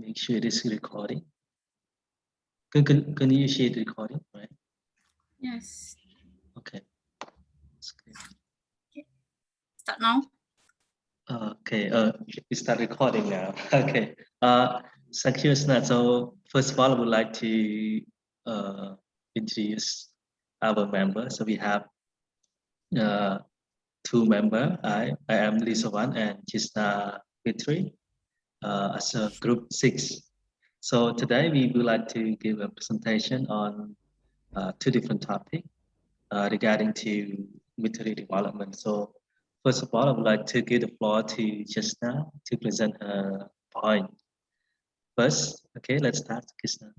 make sure it is recording. Can you share the recording, right? Yes. Okay. Start now. Okay. We start recording now. Okay. Thank you, Gesna. So first of all, I would like to introduce our members. So we have two members. I am Sovann and Gesna Fitri as a group 6. So today we would like to give a presentation on two different topics regarding to military development. So first of all, I would like to give the floor to Gesna to present her point. First, okay, let's start, Gesna.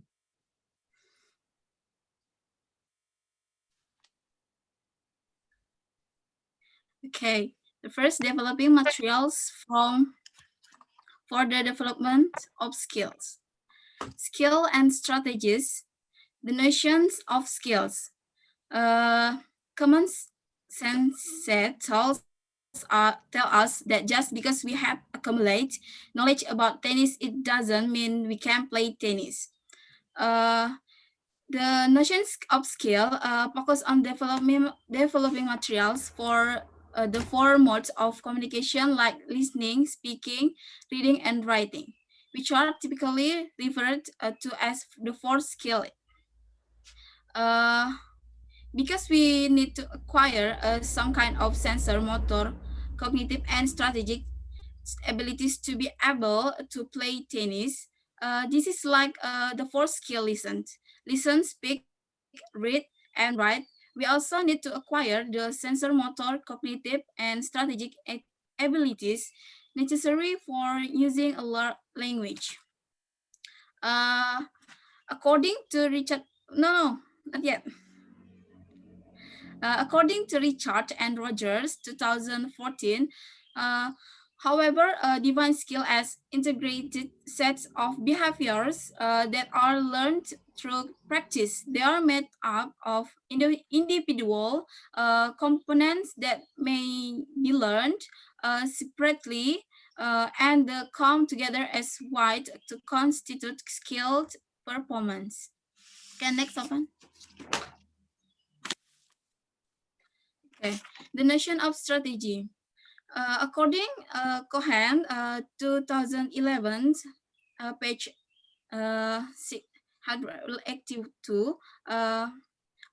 Okay. The first, developing materials for the development of skills. Skill and strategies. The notions of skills. Common sense tell us that just because we have accumulated knowledge about tennis, it doesn't mean we can play tennis. The notions of skill focus on developing materials for the four modes of communication like listening, speaking, reading, and writing, which are typically referred to as the four skills. Because we need to acquire some kind of sensor, motor, cognitive, and strategic abilities to be able to play tennis. This is like the four skill listen, speak, read, and write. We also need to acquire the sensor, motor, cognitive, and strategic abilities necessary for using a language. According to Richard, no, not yet. According to Richard and Rogers, 2014, however, divine skill as integrated sets of behaviors that are learned through practice. They are made up of individual components that may be learned separately and come together as one to constitute skilled performance. Okay, next one. Okay, the notion of strategy. According Cohen, 2011, page 682,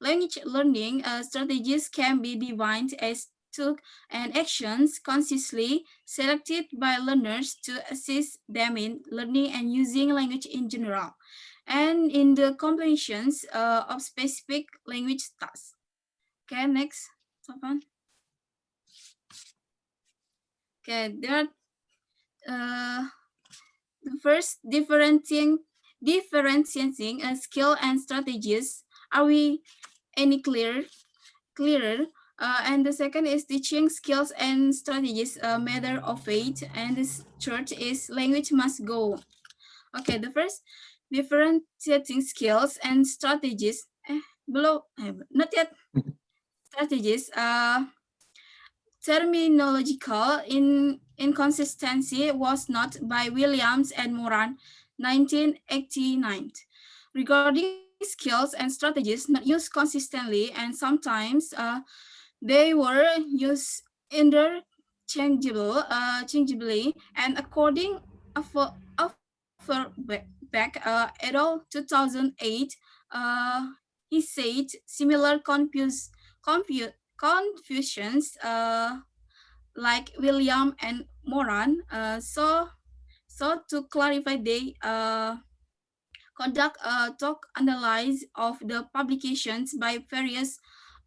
language learning strategies can be defined as tools and actions consciously selected by learners to assist them in learning and using language in general, and in the completions of specific language tasks. Okay, next, Sovann. Okay, there are the first differentiating skill and strategies. Are we any clearer? And the second is teaching skills and strategies, a matter of faith. And this third is language must go. Okay, the first differentiating skills and strategies. Not yet. Strategies. Terminological inconsistency was noted by Williams and Moran, 1989. Regarding skills and strategies not used consistently, and sometimes they were used changeably, and according back at 2008, he said similar confusions like William and Moran. So to clarify, they conduct a talk analysis of the publications by various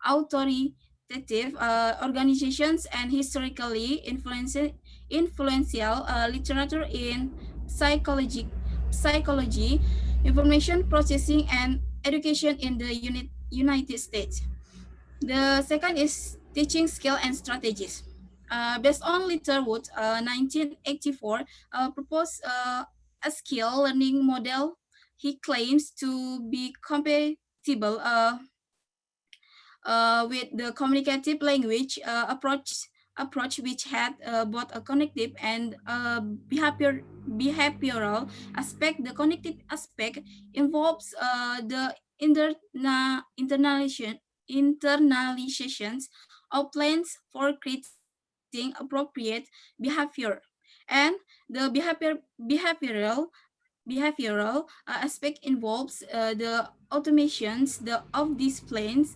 authoritative organizations and historically influential literature in psychology, information processing, and education in the United States. The second is teaching skill and strategies. Based on Litterwood, 1984, proposed a skill learning model he claims to be compatible with the communicative language approach, which had both a cognitive and behavioral aspect. The cognitive aspect involves the internalizations of plans for creating appropriate behavior, and the behavioral aspect involves the automations of these planes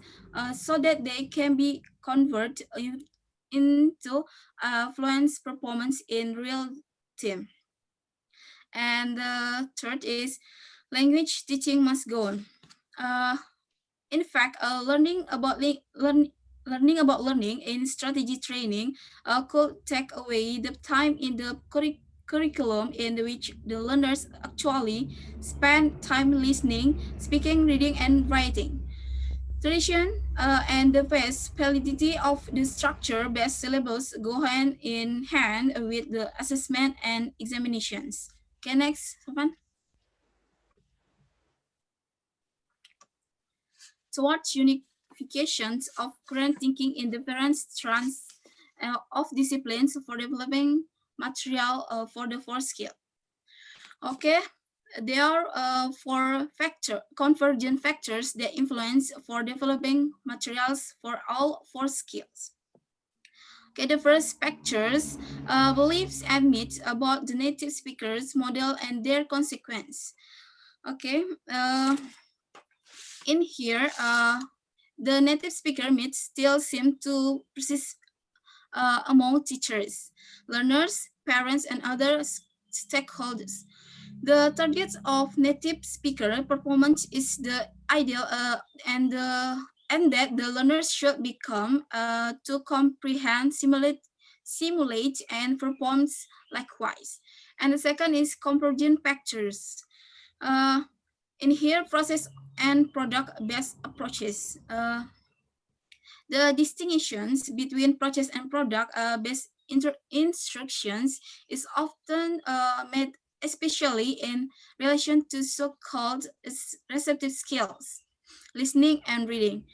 so that they can be converted into fluent performance in real time. And the third is language teaching must go on. Uh, in fact, learning about learning in strategy training could take away the time in the curriculum in which the learners actually spend time listening, speaking, reading, and writing. Tradition and the best validity of the structure-based syllabus go hand in hand with the assessment and examinations. Okay, next, Sovann. Towards unifications of current thinking in different strands of disciplines for developing material for the four skill. Okay, there are four convergent factors that influence for developing materials for all four skills. Okay, the first factors, beliefs and myths about the native speakers model and their consequence. Okay, in here, the native speaker myths still seem to persist among teachers, learners, parents, and other stakeholders. The targets of native speaker performance is the ideal and that the learners should become to comprehend, simulate, and perform likewise. And the second is convergent factors. Uh, in here, process and product-based approaches. The distinctions between process and product-based instructions is often made especially in relation to so-called receptive skills, listening and reading.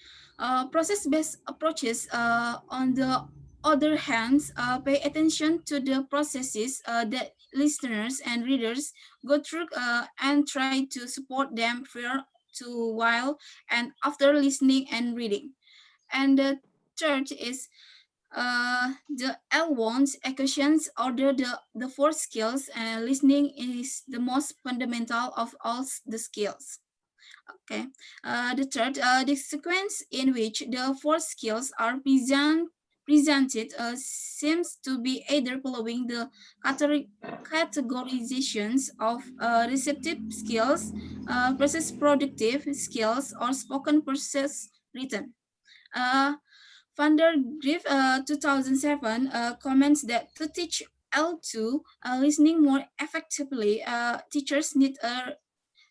Process-based approaches, on the other hand, pay attention to the processes that listeners and readers go through and try to support them prior to, while, and after listening and reading. And the third is the L1's equations order the four skills, and listening is the most fundamental of all the skills. Okay. The third, the sequence in which the four skills are presented seems to be either following the categorizations of receptive skills, versus productive skills, or spoken versus written. Uh, Van der Grief, 2007, comments that to teach L2 listening more effectively, teachers need a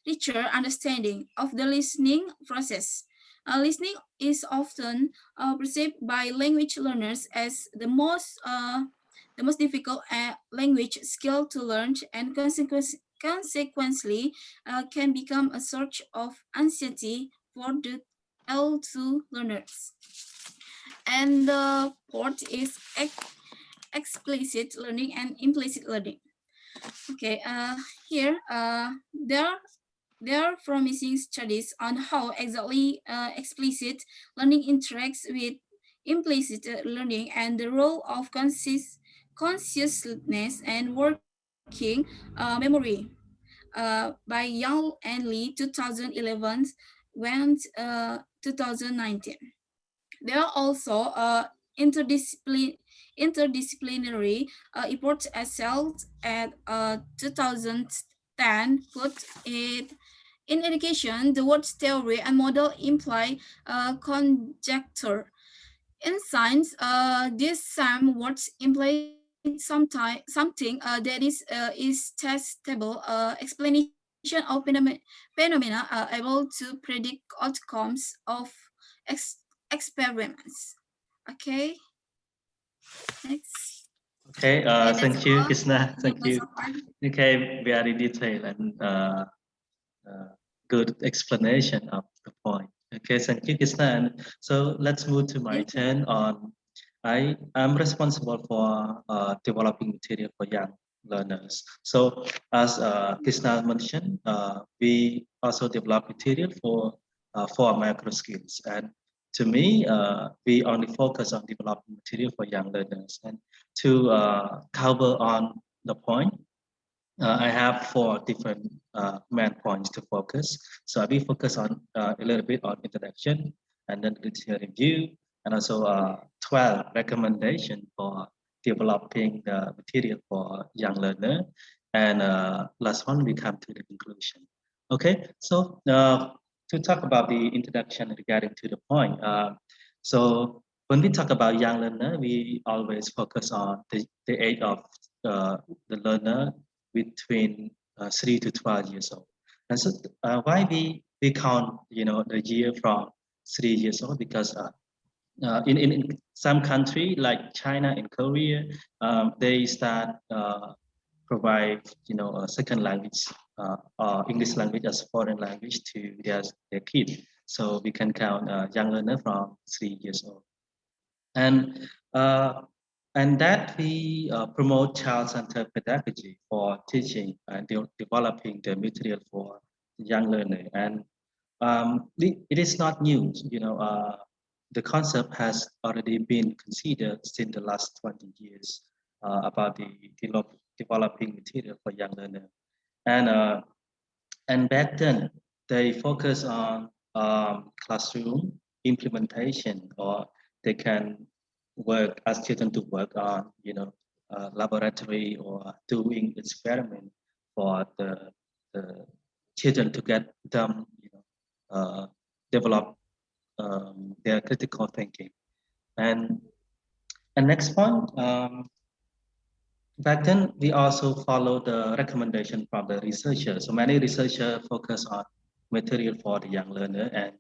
richer understanding of the listening process. Listening is often perceived by language learners as the most difficult language skill to learn, and consequently can become a source of anxiety for the L2 learners. And the fourth is explicit learning and implicit learning. Okay, here there are promising studies on how exactly explicit learning interacts with implicit learning, and the role of consciousness and working memory by Yang and Lee 2011 when 2019. There are also interdisciplinary efforts as held at 2010 put it in education. The words theory and model imply conjecture. In science, these same words imply something that is testable explanation of phenomena able to predict outcomes of experiments. Okay, next. Okay, Okay, that's thank you, all. Gesna. Thank you, Thank you. Sovann. Okay, very detailed and good explanation of the point. Okay, thank you, Gesna. And so let's move to my Yes. turn on. I'm responsible for developing material for young learners. So as Gesna mentioned, we also develop material for micro skills. And to me, we only focus on developing material for young learners. And to cover on the point, I have four different main points to focus. So I will focus on a little bit on introduction and then literature review, and also 12 recommendation for developing the material for young learner. And last one, we come to the conclusion. Okay, so to talk about the introduction regarding to the point. So when we talk about young learner, we always focus on the age of the learner between 3 to 12 years old. And so why we count, the year from 3 years old? Because in some country like China and Korea, they start provide, a second language or English language as foreign language to their kid. So we can count young learner from 3 years old. And uh, and that we promote child-centered pedagogy for teaching and developing the material for young learner. And it is not new. The concept has already been considered since the last 20 years about the developing material for young learner. And back then, they focus on classroom implementation, or they can work as children to work on, laboratory or doing experiment for the children to get them, develop their critical thinking. And next point, back then, we also follow the recommendation from the researchers. So many researchers focus on material for the young learner, and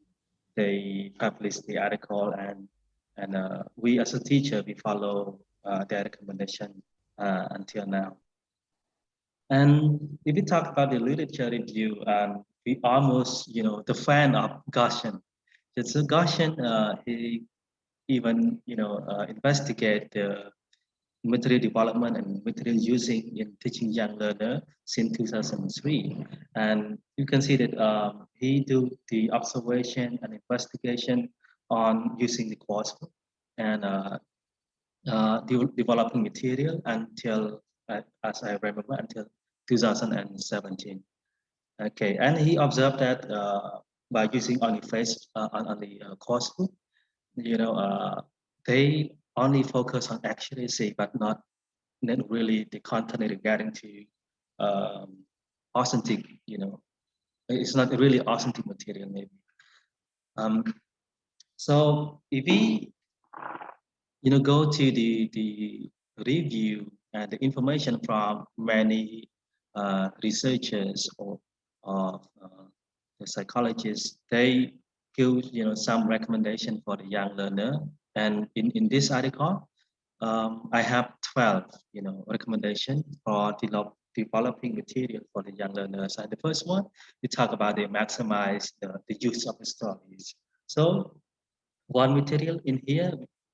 they publish the article. And we as a teacher, we follow their recommendation until now. And if we talk about the literature review, we almost, the fan of Gaussian. So Gaussian, he even, investigate the material development and material using in teaching young learner since 2003. And you can see that he do the observation and investigation on using the coursebook and developing material until, as I remember, until 2017. Okay, and he observed that by using only face on the coursebook, you know, uh, they only focus on accuracy, but not really the content regarding to authentic, it's not really authentic material maybe. Um, so if we, go to the review and the information from many researchers or the psychologists, they give, some recommendation for the young learner. And in this article, I have 12, recommendations for developing material for the young learners. And the first one, we talk about the maximize the use of the stories. So one material in here,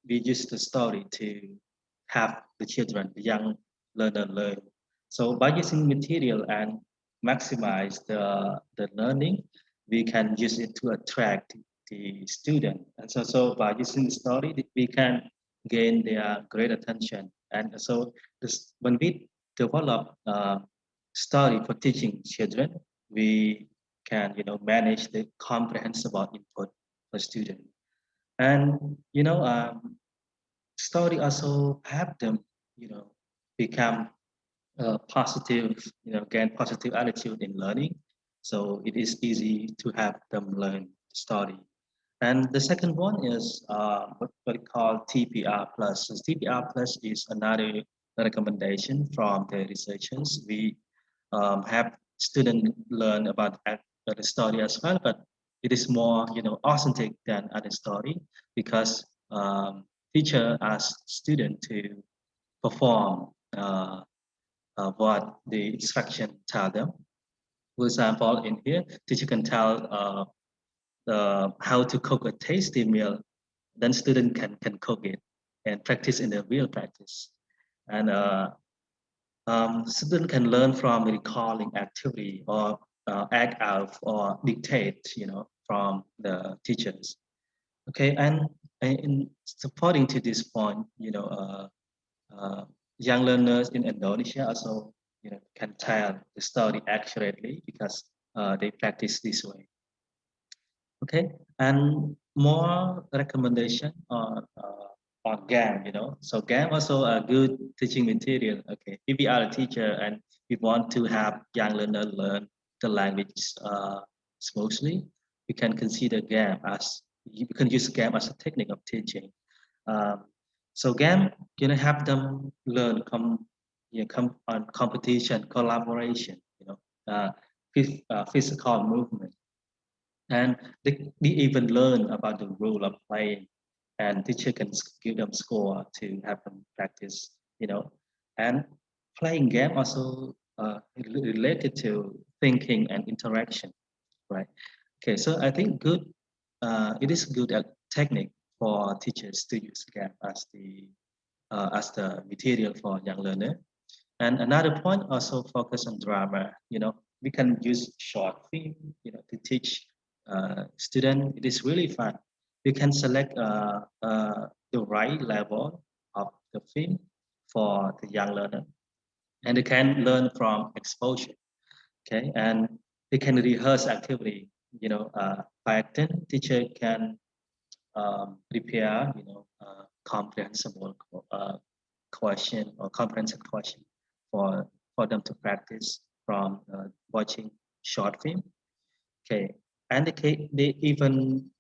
we use the story to have the children, the young learner learn. So by using material and maximize the learning, we can use it to attract the student. And so by using the story, we can gain their great attention. And so when we develop story for teaching children, we can, manage the comprehensible input for student. And story also help them, become positive, gain positive attitude in learning. So it is easy to have them learn story. And the second one is what we call TPR plus. So TPR plus is another recommendation from the researchers. We have students learn about the story as well, but it is more, authentic than other story, because teacher asks student to perform what the instruction tell them. For example, in here, teacher can tell how to cook a tasty meal, then student can cook it and practice in the real practice. And Student can learn from recalling activity or act out or dictate, from the teachers. Okay, and in supporting to this point, uh, young learners in Indonesia also, can tell the story accurately because they practice this way. Okay, and more recommendation on GAM, So GAM also a good teaching material. Okay, if we are a teacher and we want to have young learner learn the language smoothly, we can consider GAM as you can use GAM as a technique of teaching. Um, so GAM, have them learn on competition, collaboration, physical movement, and they even learn about the rule of playing, and teacher can give them score to have them practice, and playing game also related to thinking and interaction, right? Okay, so I think it is good technique for teachers to use game as the material for young learner. And another point also focus on drama. We can use short film, to teach student. It is really fun. We can select the right level of the film for the young learner, and they can learn from exposure. Okay, and they can rehearse activity. By acting, teacher can prepare, comprehensible question or comprehensive question for for them to practice from watching short film. Okay, and they even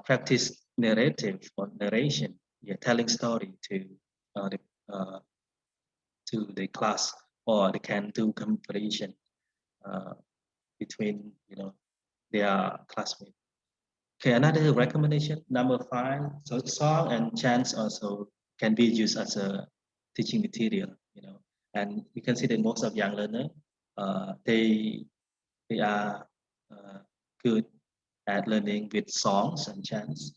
practice narrative or narration, yeah, telling story uh, the, uh, to the class, or they can do comparison uh, between their classmates. Okay, another recommendation, number five. So song and chants also can be used as a teaching material, and we can see that most of young learners, they are uh, good at learning with songs and chants.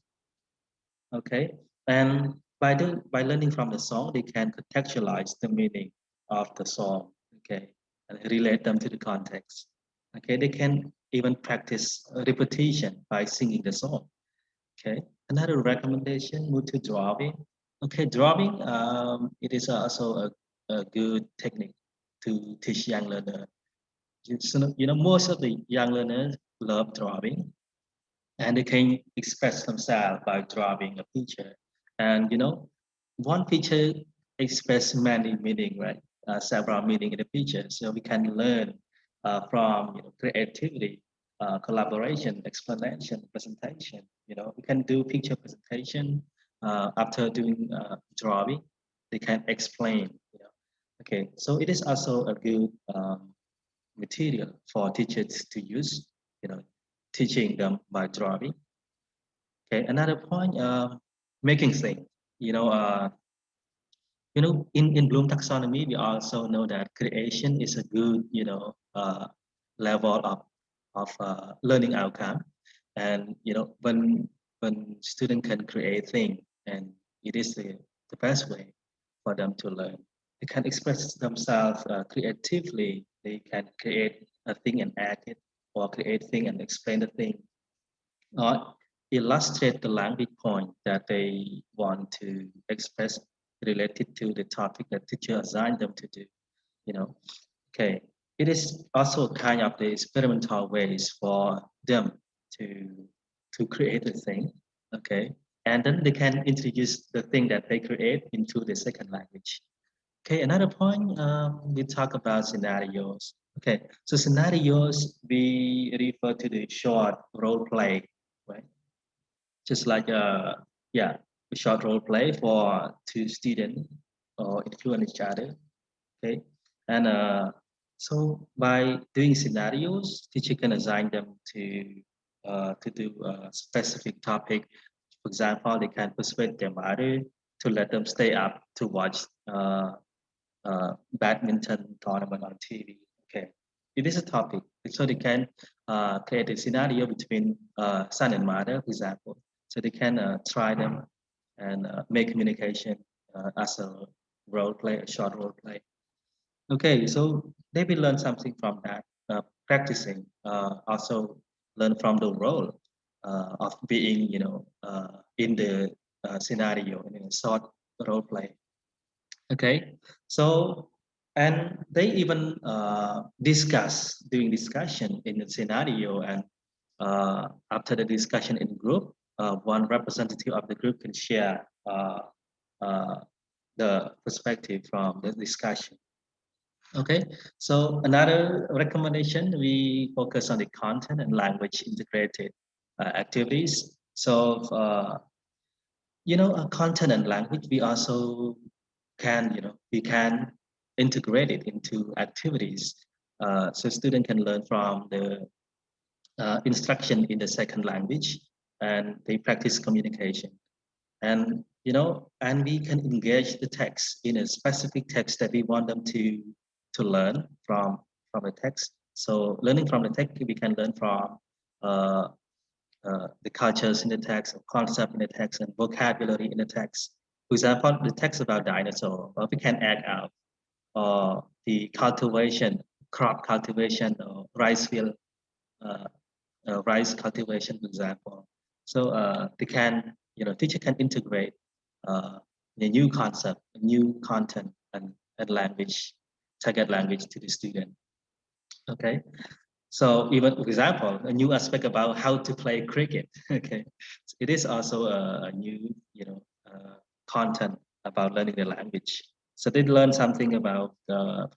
Okay, and by learning from the song, they can contextualize the meaning of the song. Okay, and relate them to the context. Okay, they can even practice repetition by singing the song. Okay, another recommendation, move to drawing. Okay, drawing, it is also a good technique to teach young learner. Most of the young learners love drawing, and they can express themselves by drawing a picture. And one picture express many meaning, right? Several meaning in the picture. So we can learn from creativity, collaboration, explanation, presentation. We can do picture presentation after doing drawing. They can explain. Okay, so it is also a good material for teachers to use. Teaching them by drawing. Okay, another point, making things. You know, uh, in Bloom taxonomy, we also know that creation is a good, level of learning outcome, and when student can create thing, and it is the best way for them to learn. They can express themselves creatively. They can create a thing and act it, or create thing and explain the thing, or illustrate the language point that they want to express related to the topic that teacher assigned them to do. You know, okay. It is also kind of the experimental ways for them to to create a thing. Okay, and then they can introduce the thing that they create into the second language. Okay, another point, we talk about scenarios. Okay, so scenarios, we refer to the short role play, right? Just like yeah, a short role play for two students or influence each other. Okay, and so by doing scenarios, teacher can assign them to do a specific topic. For example, they can persuade their mother to let them stay up to watch badminton tournament on TV. Okay, it is a topic, so they can create a scenario between son and mother, for example. So they can try them and make communication as a role play, a short role play. Okay, so they will learn something from that. Practicing, also learn from the role of being, in the scenario in a short role play. Okay, so and they even discuss doing discussion in the scenario, and after the discussion in group, one representative of the group can share uh, the perspective from the discussion. Okay, so another recommendation, we focus on the content and language integrated activities. So, content and language, we also can, we can integrate it into activities. So student can learn from the instruction in the second language, and they practice communication. And we can engage the text in a specific text that we want them to learn from the text. So learning from the text, we can learn from uh, the cultures in the text, concept in the text, and vocabulary in the text. For example, the text about dinosaur, we can add out the cultivation, crop cultivation, or rice field, uh, rice cultivation, for example. So they can, teacher can integrate uh, a new concept, a new content, and language, target language to the student. Okay. So even for example, a new aspect about how to play cricket. Okay, so it is also a new, content about learning the language. So they learn something about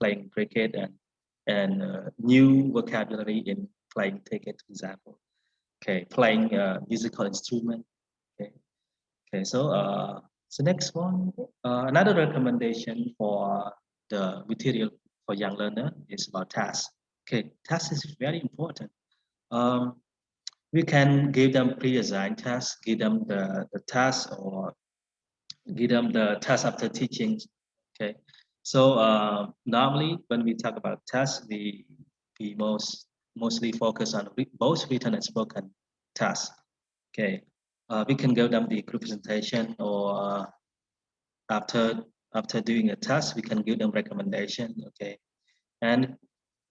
playing cricket and new vocabulary in playing cricket, for example. Okay, playing a musical instrument. Okay, okay. So next one, another recommendation for the material for young learner is about tasks. Okay, tasks is very important. Um, we can give them pre-assigned tasks, give them the task, or give them the task after teaching. Okay, so normally when we talk about tasks, we mostly focus on both written and spoken tasks. Okay, we can give them the group presentation, or after after doing a task, we can give them recommendation. Okay, and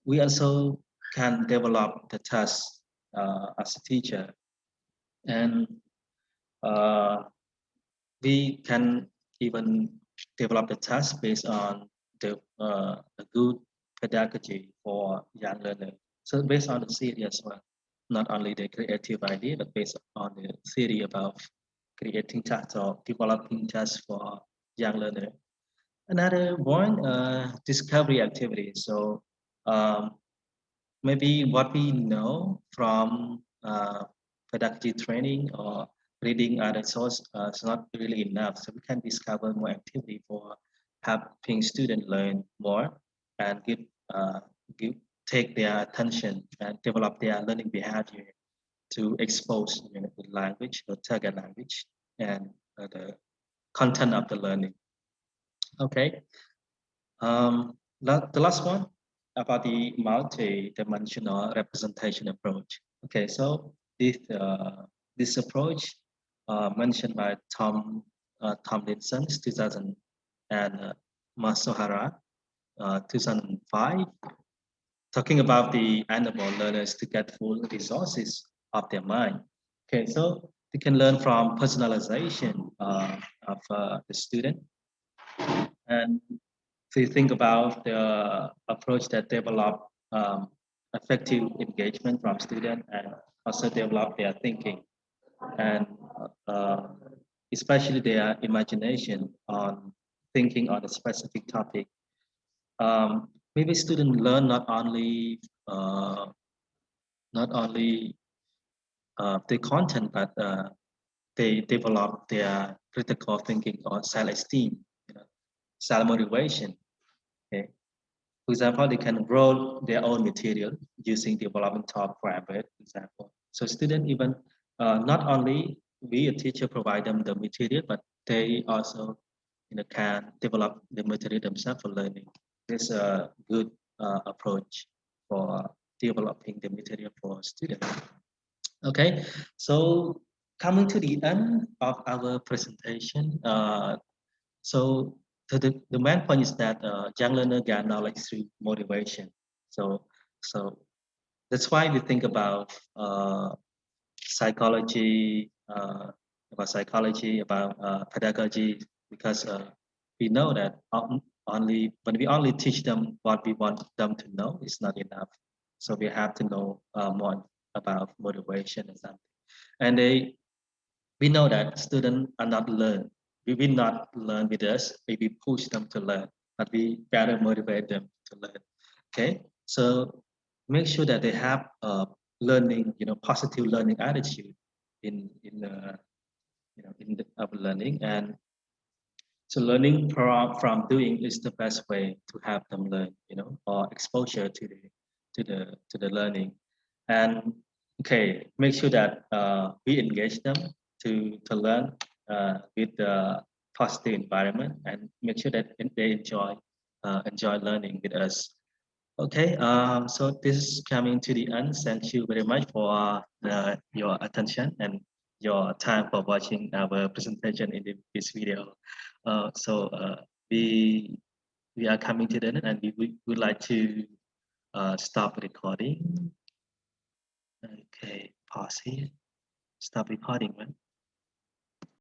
we also can develop the task as a teacher, and uh, we can even develop the task based on the good pedagogy for young learner. So based on the theory as well, not only the creative idea, but based on the theory about creating tasks or developing tasks for young learner. Another one, discovery activities. So um, maybe what we know from pedagogy training or reading other source is not really enough. So we can discover more activity for helping students learn more and uh, give take their attention and develop their learning behavior to expose, the language, the target language, and the content of the learning. Okay. The last one about the multi-dimensional representation approach. Okay, so this approach mentioned by Tomlinson, 2000, and Masohara, 2005, talking about the animal learners to get full resources of their mind. Okay, so they can learn from personalization of the student, and so you think about the approach that develop effective engagement from students, and also develop their thinking, and uh, especially their imagination on thinking on a specific topic. Maybe students learn not only the content, but they develop their critical thinking or self-esteem, self-motivation. Okay. For example, they can grow their own material using development talk framework, for example. So students even not only we a teacher provide them the material, but they also can develop the material themselves for learning. This is a good approach for developing the material for students. Okay, so coming to the end of our presentation. So So the main point is that young learner get knowledge through motivation. So so that's why we think psychology, about psychology, about pedagogy, because we know that only when we only teach them what we want them to know is not enough. So we have to know more about motivation and something. And we know that students are not learn. We will not learn with us if we push them to learn, but we better motivate them to learn. Okay, so make sure that they have learning, positive learning attitude in our learning, and so learning from doing is the best way to have them learn, or exposure to the learning. And okay, make sure that we engage them to learn with the positive environment, and make sure that they enjoy learning with us. Okay, so this is coming to the end. Thank you very much for your attention and your time for watching our presentation in this video. So we we are coming to the end, and we would like to stop recording. Okay, pause here. Stop recording, man.